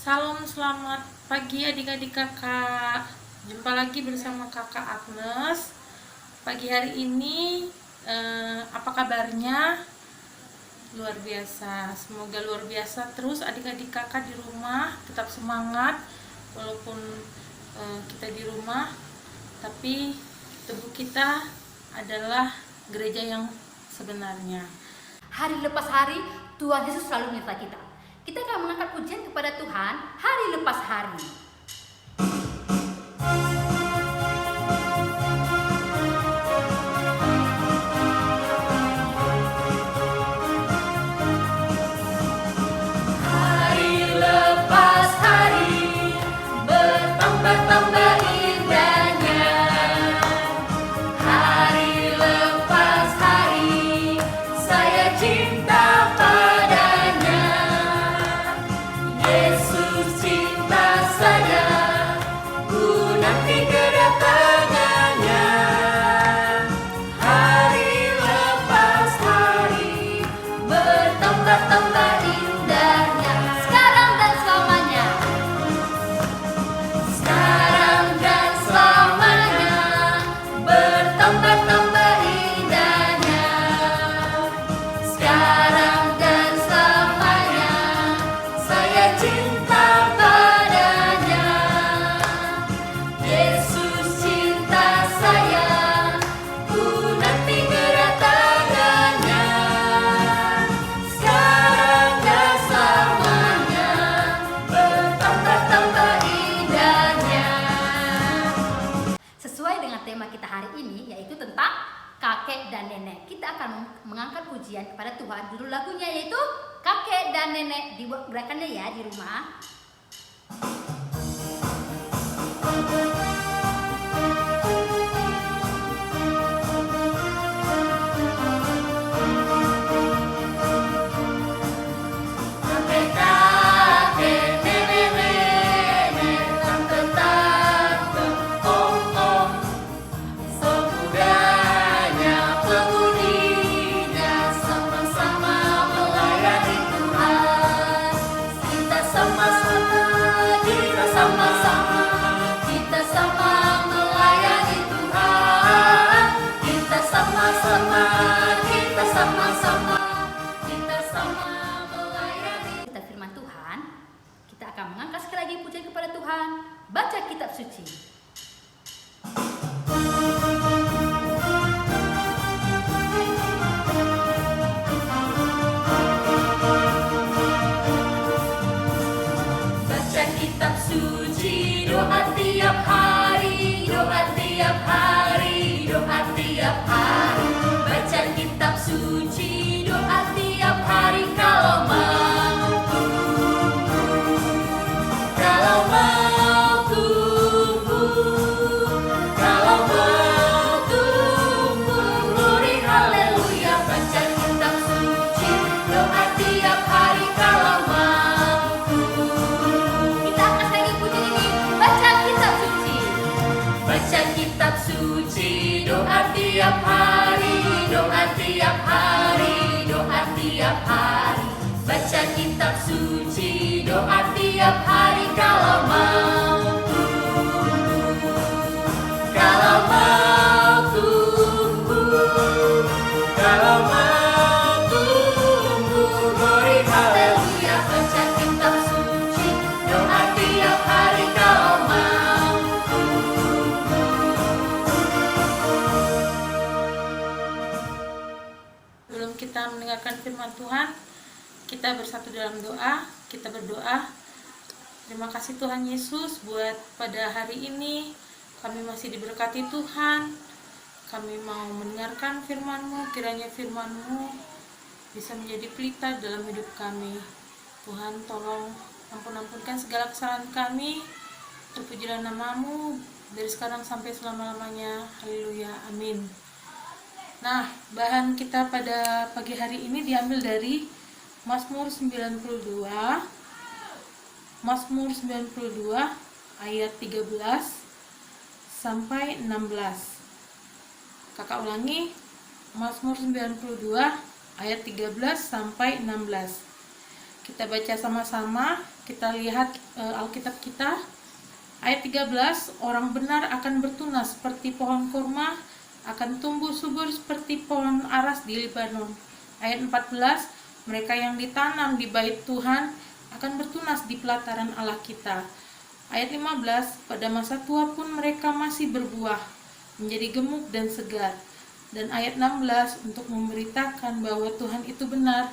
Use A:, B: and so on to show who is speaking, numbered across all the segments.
A: Salam, selamat pagi adik-adik kakak. Jumpa lagi bersama kakak Agnes. Pagi hari ini apa kabarnya? Luar biasa. Semoga luar biasa terus adik-adik kakak di rumah. Tetap semangat walaupun kita di rumah, tapi tubuh kita adalah gereja yang sebenarnya.
B: Hari lepas hari, Tuhan Yesus selalu menyertai kita. Kita akan mengangkat pujian kepada Tuhan hari lepas hari. Hari lepas hari, bertambah-tambah indahnya. Hari lepas hari, saya cinta padanya. Yesus cinta saya, ku nanti kedatangannya. Hari lepas hari, bertambah-tambah indahnya. Sekarang dan selamanya. Sekarang dan selamanya, bertambah-tambah indahnya. Sekarang dan selamanya, saya cinta padanya. Yesus cinta saya, ku nanti kedatangannya. Sekarang dan selamanya, bertambah-tambah indahnya. Sesuai dengan tema kita hari ini, yaitu tentang kakek dan nenek. Kita akan mengangkat pujian kepada Tuhan. Judul lagunya yaitu Kakek dan Nenek. Dibuat gerakannya ya di rumah. Kakek, nenek, tante, om, semudanya, penghuninya, sama-sama melayani Tuhan. Kita sama-sama melayani Tuhan. Kita sama-sama melayani. Kita firman Tuhan, kita akan mengangkat sekali lagi pujian kepada Tuhan. Baca kitab suci. Baca kitab suci, doa tiap hari, doa tiap hari, doa tiap hari. Baca kitab suci, doa tiap hari kalau mau tumbuh, kalau mau tumbuh, kalau mau tumbuh, glory haleluya. Baca kitab suci, doa tiap hari kalau mau tumbuh. Kita akan lagi pujian ini, baca kitab suci. Baca kitab suci, doa tiap hari, doa tiap hari, doa tiap hari. Baca kitab suci, doa tiap hari kalau mau tumbuh, kalau mau tumbuh, kalau mau tumbuh, glory haleluya. Baca kitab suci, doa tiap hari kalau mau
A: Sebelum kita mendengarkan firman Tuhan, kita bersatu dalam doa. Kita berdoa. Terima kasih Tuhan Yesus buat pada hari ini kami masih diberkati Tuhan. Kami mau mendengarkan firman-Mu, kiranya firman-Mu bisa menjadi pelita dalam hidup kami. Tuhan tolong ampunkan segala kesalahan kami. Terpujilah nama-Mu dari sekarang sampai selama-lamanya. Haleluya, amin. Nah, bahan kita pada pagi hari ini diambil dari Mazmur 92 ayat 13 sampai 16. Kakak ulangi, Mazmur 92 ayat 13 sampai 16. Kita baca sama-sama, kita lihat Alkitab kita. Ayat 13, orang benar akan bertunas seperti pohon kurma, akan tumbuh subur seperti pohon aras di Libanon. Ayat 14, mereka yang ditanam di bait Tuhan akan bertunas di pelataran Allah kita. Ayat 15, pada masa tua pun mereka masih berbuah, menjadi gemuk dan segar. Dan ayat 16, untuk memberitakan bahwa Tuhan itu benar,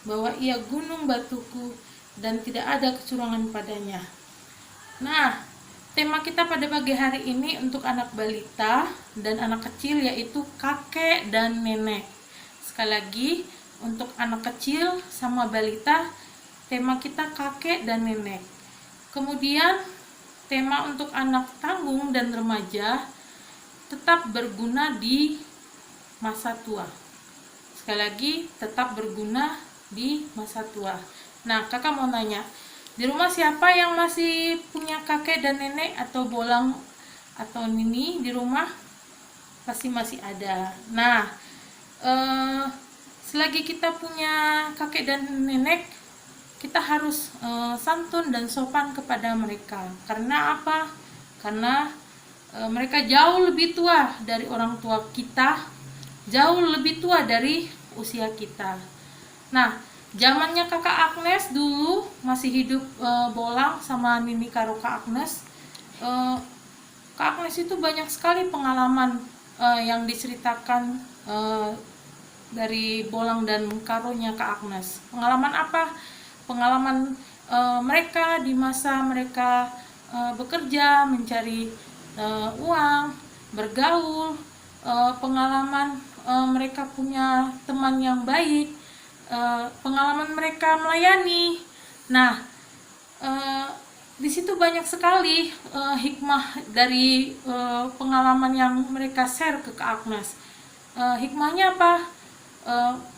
A: bahwa Ia gunung batuku dan tidak ada kecurangan padanya. Nah, tema kita pada pagi hari ini untuk anak balita dan anak kecil yaitu kakek dan nenek. Sekali lagi, untuk anak kecil sama balita, tema kita kakek dan nenek. Kemudian, tema untuk anak tanggung dan remaja, tetap berguna di masa tua. Sekali lagi, tetap berguna di masa tua. Nah, kakak mau nanya, di rumah siapa yang masih punya kakek dan nenek atau bolang atau nini di rumah? Pasti masih ada. Nah, selagi kita punya kakek dan nenek, kita harus santun dan sopan kepada mereka. Karena apa? Karena mereka jauh lebih tua dari orang tua kita, jauh lebih tua dari usia kita. Nah, zamannya kakak Agnes dulu masih hidup bolang sama Nini Karo Kak Agnes. Kak Agnes itu banyak sekali pengalaman yang diceritakan dari bolang dan karonya Kak Agnes. Pengalaman apa? Pengalaman mereka di masa mereka bekerja, mencari uang, bergaul, pengalaman mereka punya teman yang baik, pengalaman mereka melayani. Nah, di situ banyak sekali hikmah dari pengalaman yang mereka share ke Kak Agnes. Hikmahnya apa?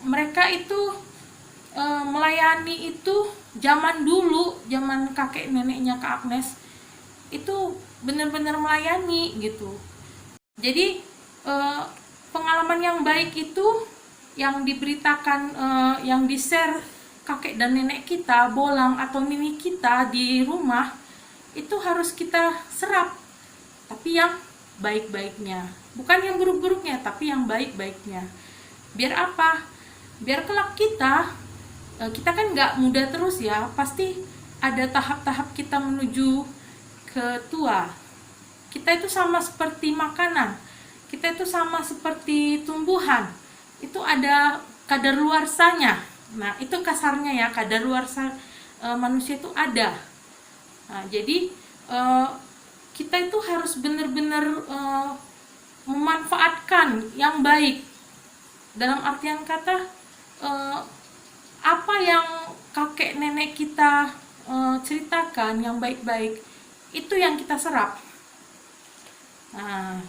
A: Mereka itu melayani itu zaman dulu, zaman kakek neneknya Kak Agnes itu benar-benar melayani gitu. Jadi pengalaman yang baik itu yang diberitakan, yang di-share kakek dan nenek kita, bolang atau nini kita di rumah, itu harus kita serap. Tapi yang baik-baiknya, bukan yang buruk-buruknya, tapi yang baik-baiknya. Biar apa? Biar kelak kita kan nggak muda terus ya, pasti ada tahap-tahap kita menuju ke tua. Kita itu sama seperti makanan, kita itu sama seperti tumbuhan, itu ada kadaluarsanya. Nah, itu kasarnya ya, kadaluarsa manusia itu ada. Nah, jadi kita itu harus benar-benar memanfaatkan yang baik. Dalam artian kata, apa yang kakek nenek kita ceritakan yang baik-baik, itu yang kita serap. Nah,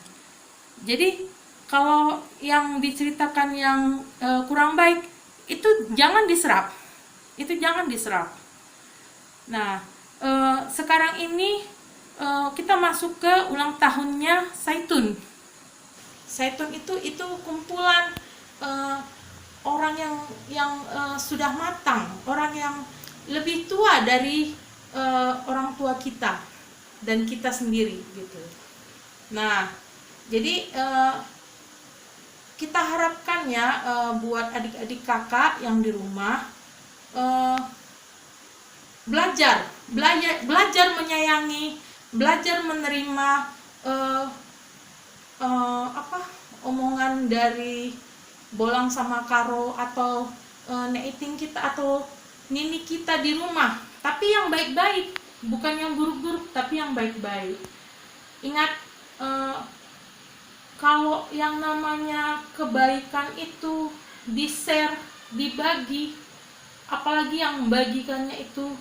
A: jadi kalau yang diceritakan yang kurang baik, itu jangan diserap. Itu jangan diserap. Nah, sekarang ini kita masuk ke ulang tahunnya Zaitun. Zaitun itu kumpulan orang yang sudah matang, orang yang lebih tua dari orang tua kita dan kita sendiri gitu. Nah, jadi kita harapkan ya buat adik-adik kakak yang di rumah belajar menyayangi, belajar menerima omongan dari bolang sama karo atau neiting kita atau nini kita di rumah, tapi yang baik-baik, bukan yang buruk-buruk, tapi yang baik-baik. Ingat, kalau yang namanya kebaikan itu di-share, dibagi, apalagi yang membagikannya itu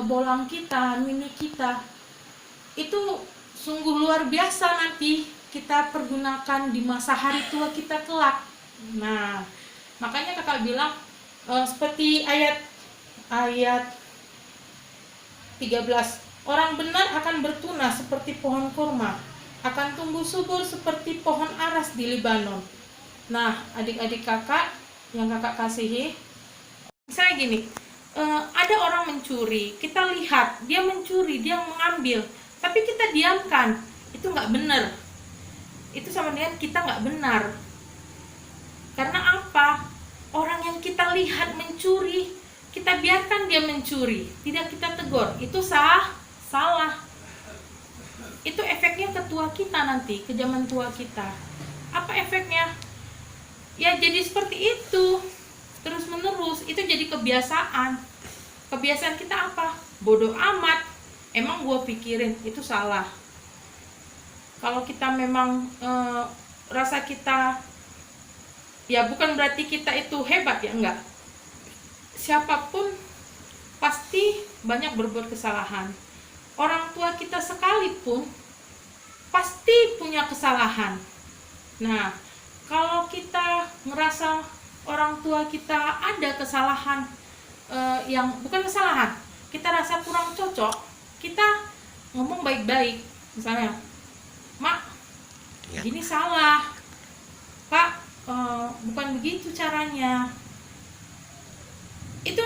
A: bolang kita, nini kita, itu sungguh luar biasa nanti kita pergunakan di masa hari tua kita kelak. Nah, makanya kakak bilang seperti ayat 13, orang benar akan bertunas seperti pohon kurma, akan tumbuh subur seperti pohon aras di Libanon. Nah, adik-adik kakak yang kakak kasihi, misalnya gini, ada orang mencuri, kita lihat dia mencuri, dia mengambil, tapi kita diamkan, itu nggak benar. Itu sama dengan kita nggak benar. Karena apa? Orang yang kita lihat mencuri, kita biarkan dia mencuri, tidak kita tegur, itu salah. Itu efeknya ke tua kita nanti, ke zaman tua kita. Apa efeknya? Ya jadi seperti itu, terus menerus, itu jadi kebiasaan. Kebiasaan kita apa? Bodoh amat, emang gua pikirin, itu salah. Kalau kita memang rasa kita, ya bukan berarti kita itu hebat ya, enggak. Siapapun pasti banyak berbuat kesalahan. Orang tua kita sekalipun pasti punya kesalahan. Nah, kalau kita merasa orang tua kita ada kesalahan, yang bukan kesalahan, kita rasa kurang cocok, kita ngomong baik-baik. Misalnya, Mak, gini salah, Pak, bukan begitu caranya. Itu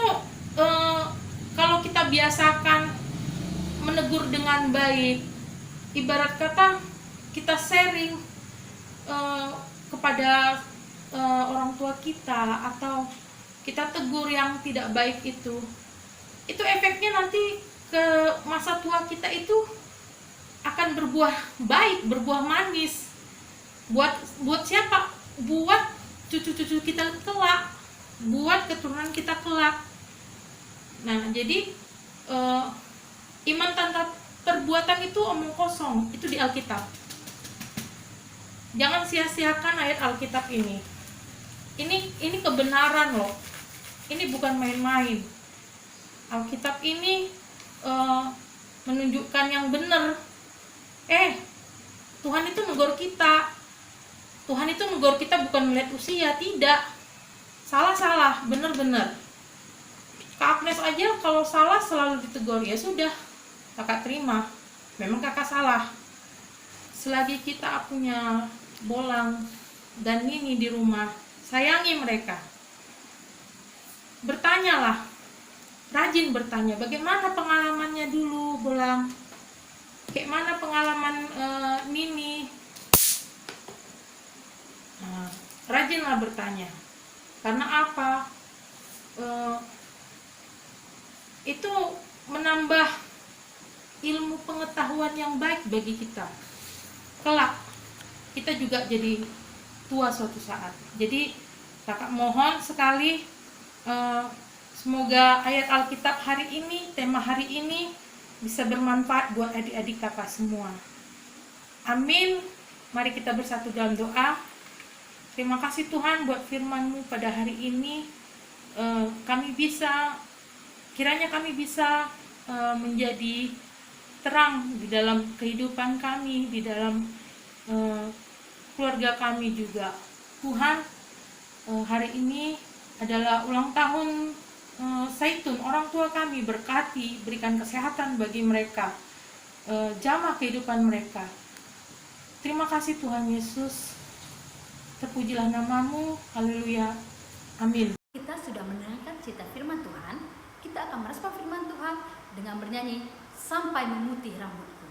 A: kalau kita biasakan menegur dengan baik, ibarat kata kita sharing kepada orang tua kita, atau kita tegur yang tidak baik, itu efeknya nanti ke masa tua kita itu akan berbuah baik, berbuah manis. Buat siapa? Buat cucu-cucu kita kelak, buat keturunan kita kelak. Nah, jadi iman tanpa perbuatan itu omong kosong, itu di Alkitab. Jangan sia-siakan ayat Alkitab ini. Ini kebenaran loh. Ini bukan main-main. Alkitab ini menunjukkan yang benar. Tuhan itu negor kita. Tuhan itu negor kita bukan melihat usia, tidak. Salah, benar-benar. Kak Agnes aja kalau salah selalu ditegur, ya sudah, kakak terima. Memang kakak salah. Selagi kita punya Bolang dan Nini di rumah, sayangi mereka. Bertanyalah, rajin bertanya, bagaimana pengalamannya dulu Bolang? Kayak mana pengalaman Nini? Nah, rajinlah bertanya. Karena apa? Itu menambah ilmu pengetahuan yang baik bagi kita. Kelak kita juga jadi tua suatu saat. Jadi kakak mohon sekali, semoga ayat Alkitab hari ini, tema hari ini bisa bermanfaat buat adik-adik kakak semua. Amin. Mari kita bersatu dalam doa. Terima kasih Tuhan buat firman-Mu pada hari ini. Kiranya kami bisa menjadi terang di dalam kehidupan kami, di dalam keluarga kami juga. Tuhan, hari ini adalah ulang tahun Zaitun, orang tua kami, berkati, berikan kesehatan bagi mereka, jamah kehidupan mereka. Terima kasih Tuhan Yesus, terpujilah nama-Mu, haleluya, amin.
B: Kita sudah mendengarkan cerita firman Tuhan, kita akan merespon firman Tuhan dengan bernyanyi Sampai Memutih Rambutku.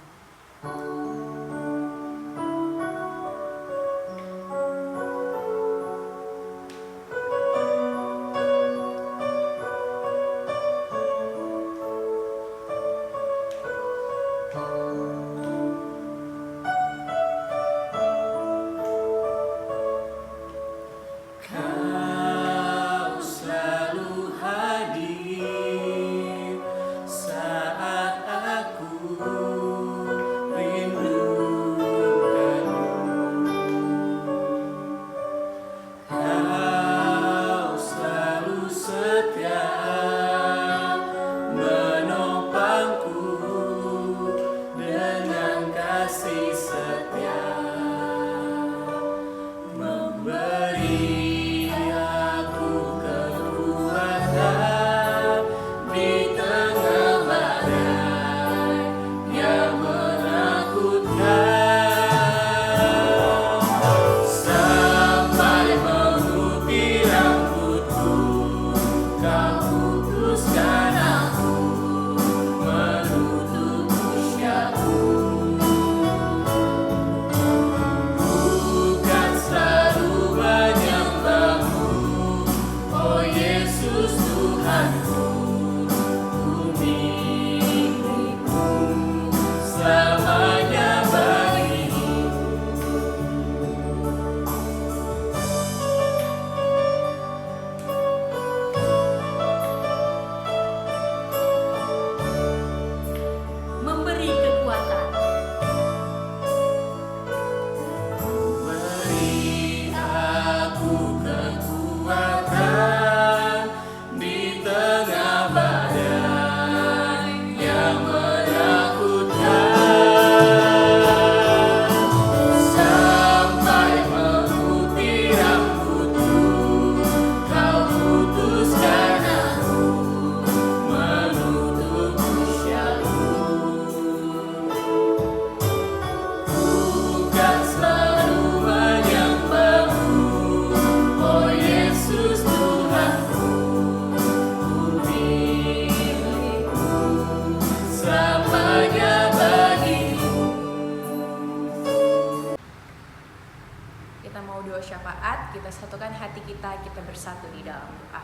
C: satukan hati kita bersatu di dalam doa.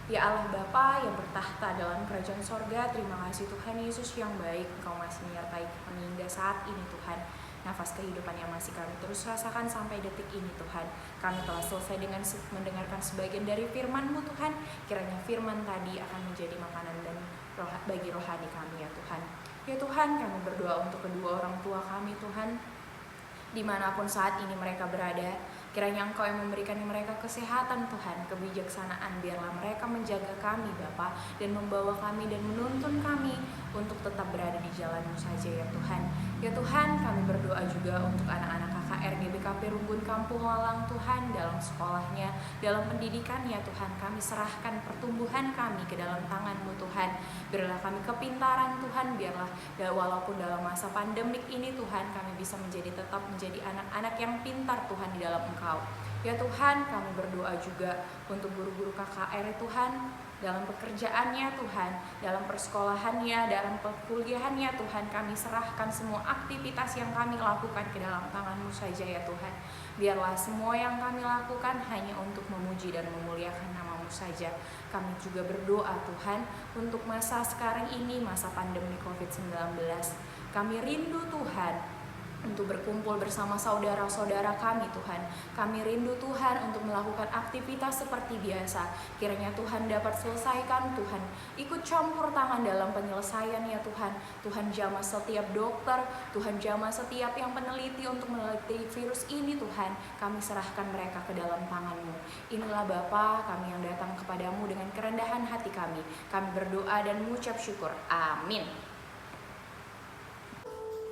C: Ya Allah Bapa yang bertahta dalam kerajaan sorga, terima kasih Tuhan Yesus yang baik, Engkau masih menyertai kami hingga saat ini Tuhan. Nafas kehidupan yang masih kami terus rasakan sampai detik ini Tuhan. Kami telah selesai dengan mendengarkan sebagian dari firman-Mu Tuhan. Kiranya firman tadi akan menjadi makanan dan bagi rohani kami ya Tuhan. Ya Tuhan, kami berdoa untuk kedua orang tua kami Tuhan, dimanapun saat ini mereka berada. Kiranya Engkau yang memberikan mereka kesehatan Tuhan, kebijaksanaan, biarlah mereka menjaga kami Bapa dan membawa kami dan menuntun kami untuk tetap berada di jalan-Mu saja ya Tuhan. Ya Tuhan, kami berdoa juga untuk anak-anak KKR GBKP Runggun Kampung Walang Tuhan, dalam sekolahnya, dalam pendidikannya Tuhan. Kami serahkan pertumbuhan kami ke dalam tangan-Mu Tuhan. Berilah kami kepintaran Tuhan, biarlah walaupun dalam masa pandemik ini Tuhan, kami bisa tetap menjadi anak-anak yang pintar Tuhan di dalam Engkau. Ya Tuhan, kami berdoa juga untuk guru-guru KKR Tuhan, dalam pekerjaannya Tuhan, dalam persekolahannya, dalam perkuliahannya Tuhan, kami serahkan semua aktivitas yang kami lakukan ke dalam tangan-Mu saja ya Tuhan. Biarlah semua yang kami lakukan hanya untuk memuji dan memuliakan nama-Mu saja. Kami juga berdoa Tuhan untuk masa sekarang ini, masa pandemi COVID-19. Kami rindu Tuhan untuk berkumpul bersama saudara-saudara kami Tuhan. Kami rindu Tuhan untuk melakukan aktivitas seperti biasa. Kiranya Tuhan dapat selesaikan, Tuhan ikut campur tangan dalam penyelesaian ya Tuhan. Tuhan jamah setiap dokter, Tuhan jamah setiap yang peneliti untuk meneliti virus ini Tuhan. Kami serahkan mereka ke dalam tangan-Mu. Inilah Bapa, kami yang datang kepadamu dengan kerendahan hati kami. Kami berdoa dan mengucap syukur. Amin.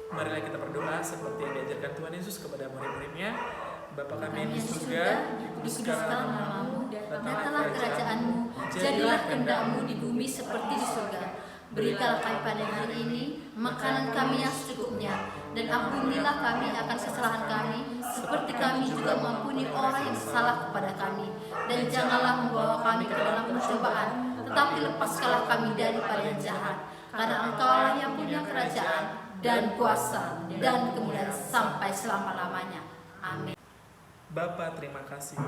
D: Marilah kita berdoa seperti yang diajarkan Tuhan Yesus kepada murid-muridnya. Bapa kami yang di surga,
B: dikuduskanlah namamu, datanglah kerajaan-Mu, jadilah kehendak-Mu di bumi seperti di surga. Berikanlah kami pada hari ini makanan kami yang secukupnya, dan ampunilah kami akan kesalahan kami, seperti kami juga mengampuni orang yang salah kepada kami. Dan janganlah membawa kami ke dalam pencobaan, tetapi lepaskanlah kami daripada yang jahat. Karena Engkau-lah yang punya kerajaan dan kuasa dan kemuliaan sampai selama-lamanya. Amin.
D: Bapa, terima kasih.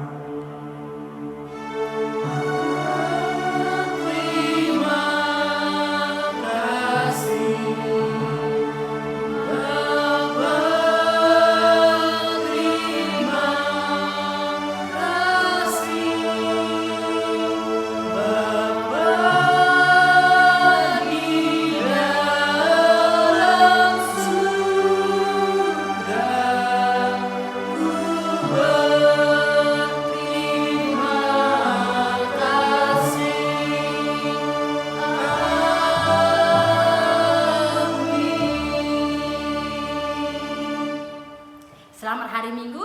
B: Selamat hari Minggu,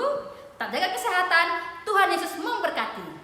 B: tetap jaga kesehatan, Tuhan Yesus memberkati.